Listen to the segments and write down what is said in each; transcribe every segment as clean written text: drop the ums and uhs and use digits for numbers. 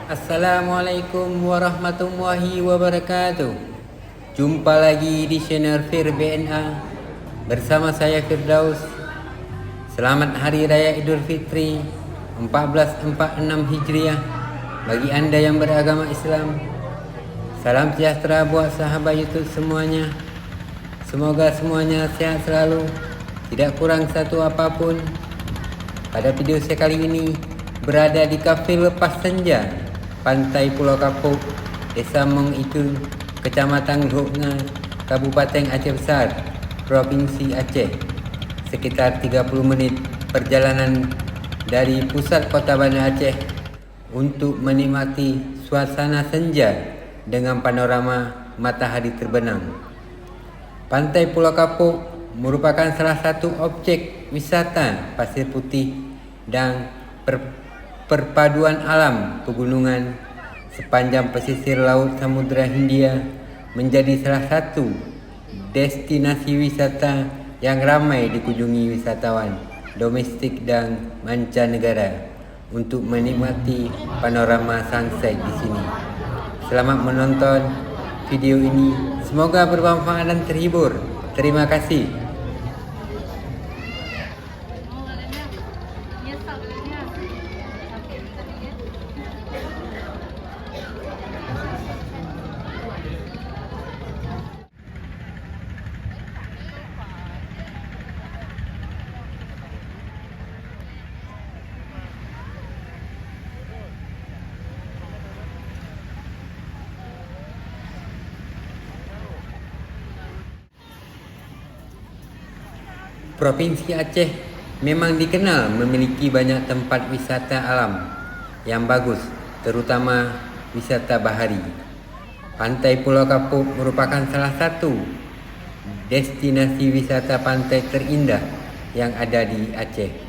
Assalamualaikum warahmatullahi wabarakatuh. Jumpa lagi di channel Fir BNA bersama saya Firdaus. Selamat Hari Raya Idul Fitri 1446 Hijriah bagi Anda yang beragama Islam. Salam sejahtera buat sahabat YouTube semuanya. Semoga semuanya sehat selalu, tidak kurang satu apapun. Pada video saya kali ini berada di kafe lepas senja Pantai Pulau Kapuk, Desa Mong Itu, Kecamatan Grokna, Kabupaten Aceh Besar, Provinsi Aceh. Sekitar 30 menit perjalanan dari pusat kota Banda Aceh untuk menikmati suasana senja dengan panorama matahari terbenam. Pantai Pulau Kapuk merupakan salah satu objek wisata pasir putih dan perpaduan alam pegunungan sepanjang pesisir laut Samudra Hindia, menjadi salah satu destinasi wisata yang ramai dikunjungi wisatawan domestik dan mancanegara untuk menikmati panorama sunset di sini. Selamat menonton video ini, semoga bermanfaat dan terhibur. Terima kasih. Provinsi Aceh memang dikenal memiliki banyak tempat wisata alam yang bagus, terutama wisata bahari. Pantai Pulau Kapuk merupakan salah satu destinasi wisata pantai terindah yang ada di Aceh.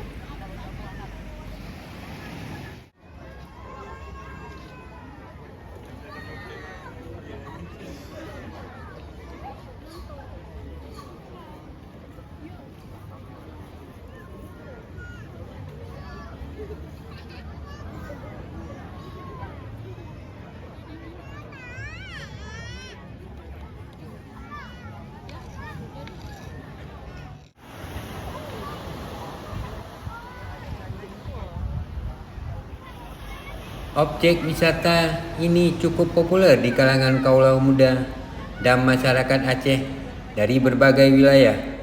Objek wisata ini cukup populer di kalangan kaula muda dan masyarakat Aceh dari berbagai wilayah.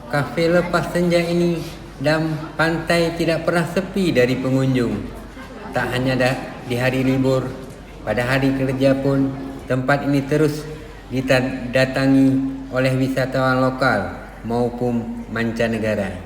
Kafe lepas senja ini dan pantai tidak pernah sepi dari pengunjung. Tak hanya di hari libur, pada hari kerja pun tempat ini terus didatangi oleh wisatawan lokal maupun mancanegara.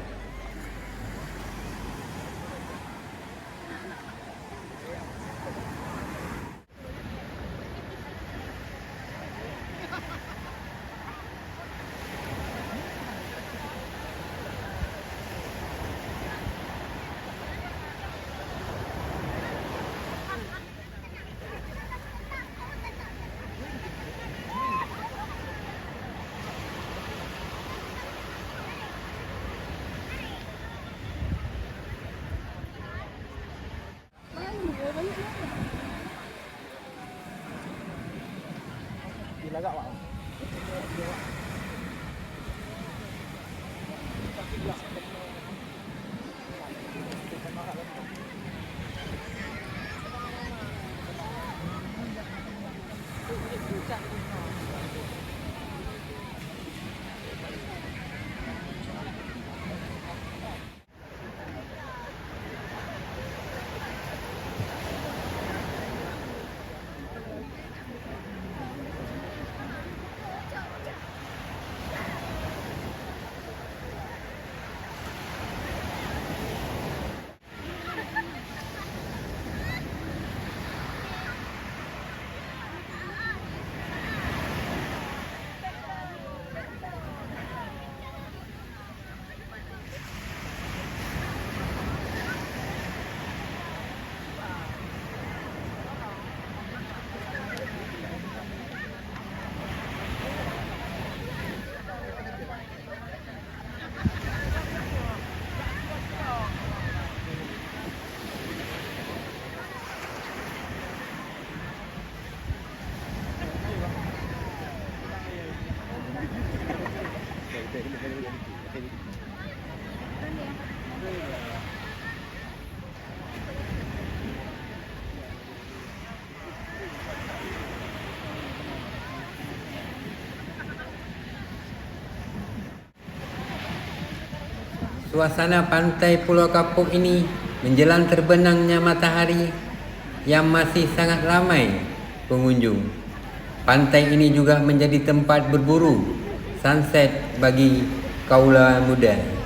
Lagak Pak. Suasana pantai Pulau Kapuk ini menjelang terbenamnya matahari yang masih sangat ramai pengunjung. Pantai ini juga menjadi tempat berburu sunset bagi kaula muda.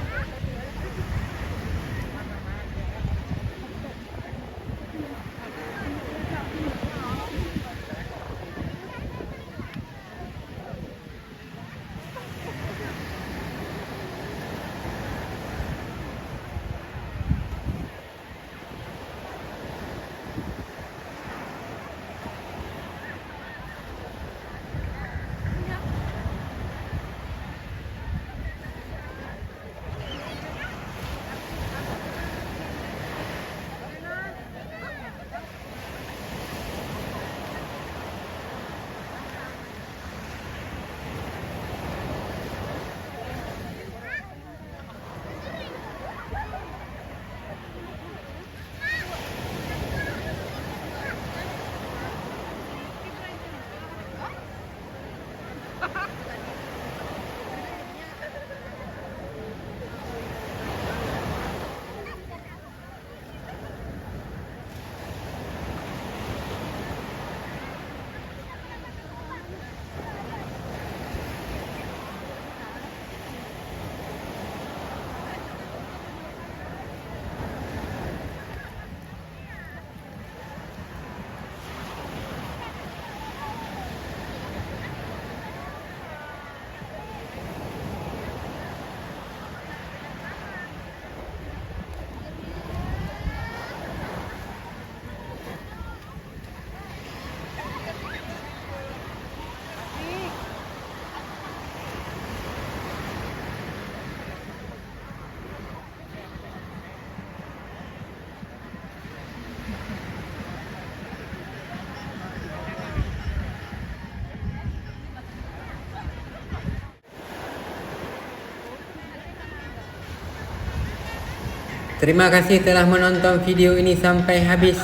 Terima kasih telah menonton video ini sampai habis.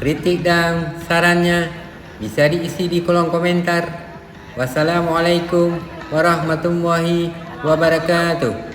Kritik dan sarannya bisa diisi di kolom komentar. Wassalamualaikum warahmatullahi wabarakatuh.